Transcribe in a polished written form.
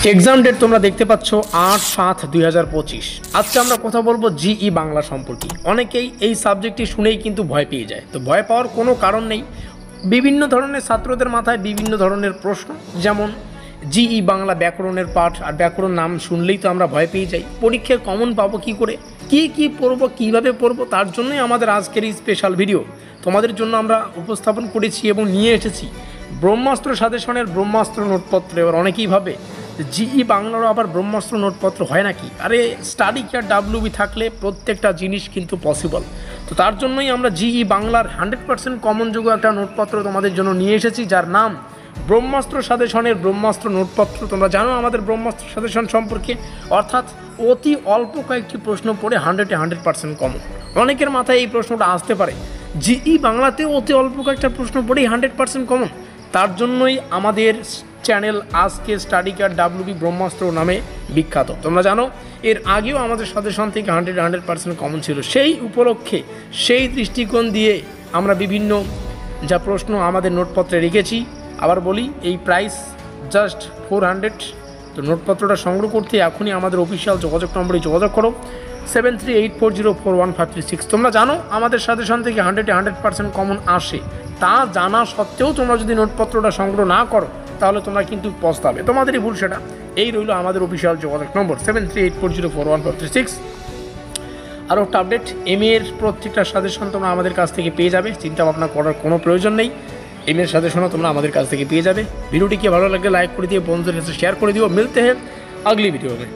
Exam date তোমরা দেখতে পাচ্ছ ৮/৭/২০২৫। আজকে আমরা কথা বলবো জিই বাংলা সম্পর্কে। অনেকেই এই সাবজেক্টটি শুনেই কিন্তু ভয় পেয়ে যায়, তো ভয় পাওয়ার কোনো কারণ নেই। বিভিন্ন ধরনের ছাত্রদের মাথায় বিভিন্ন ধরনের প্রশ্ন, যেমন জিই বাংলা ব্যাকরণের পাঠ, আর ব্যাকরণ নাম শুনলেই তো আমরা ভয় পেয়ে যাই। পরীক্ষায় কমন পাবো কী করে, কী পড়বো, কীভাবে পড়বো, তার জন্যই আমাদের আজকের এই স্পেশাল ভিডিও তোমাদের জন্য আমরা উপস্থাপন করেছি এবং নিয়ে এসেছি ব্রহ্মাস্ত্র সাজেশনের ব্রহ্মাস্ত্র নোটপত্র। এবার অনেকেই ভাবে জিই বাংলারও আবার ব্রহ্মাস্ত্র নোটপত্র হয় নাকি? আরে স্টাডি কেয়ার ডাব্লিউবি থাকলে প্রত্যেকটা জিনিস কিন্তু পসিবল। তো তার জন্যই আমরা জিই বাংলার 100% কমনযোগ্য একটা নোটপত্র তোমাদের জন্য নিয়ে এসেছি, যার নাম ব্রহ্মাস্ত্র সাজেশনের ব্রহ্মাস্ত্র নোটপত্র। তোমরা জানো আমাদের ব্রহ্মাস্ত্র সাজেশন সম্পর্কে, অর্থাৎ অতি অল্প কয়েকটি প্রশ্ন পড়ে 100% কমন। অনেকের মাথায় এই প্রশ্নটা আসতে পারে, জিই বাংলাতেও অতি অল্প কয়েকটা প্রশ্ন পড়েই 100% কমন। তার জন্যই আমাদের চ্যানেল আজকে স্টাডি কেয়ার ডাব্লিউবি ব্রহ্মাস্ত্র নামে বিখ্যাত। তোমরা জানো এর আগেও আমাদের সাজেশন থেকে 100% কমন ছিল। সেই উপলক্ষে, সেই দৃষ্টিকোণ দিয়ে আমরা বিভিন্ন যা প্রশ্ন আমাদের নোটপত্রে রেখেছি। আবার বলি, এই প্রাইস জাস্ট 400। তো নোটপত্রটা সংগ্রহ করতে এখনই আমাদের অফিসিয়াল যোগাযোগ নম্বরে যোগাযোগ করো, 7384041536। তোমরা জানো আমাদের সাজেশন থেকে 100% কমন আসে। তা জানা সত্ত্বেও তোমরা যদি নোটপত্রটা সংগ্রহ না করো তাহলে তোমরা কিন্তু পস্তাবে, তোমাদেরই ভুল সেটা। এই রইল আমাদের অফিসিয়াল যোগাযোগ নম্বর 7384041536। আরও একটা আপডেট, এর প্রত্যেকটা সাজেশন তোমরা আমাদের কাছ থেকে পেয়ে যাবে, চিন্তা ভাবনা করার কোনো প্রয়োজন নেই। এর সাজেশনও তোমরা আমাদের কাছ থেকে পেয়ে যাবে। ভিডিওটিকে ভালো লাগলে লাইক করে দিয়ে বন্ধুদের কাছে শেয়ার করে দিও। মিলতে হ্যাঁ আগলি ভিডিও में।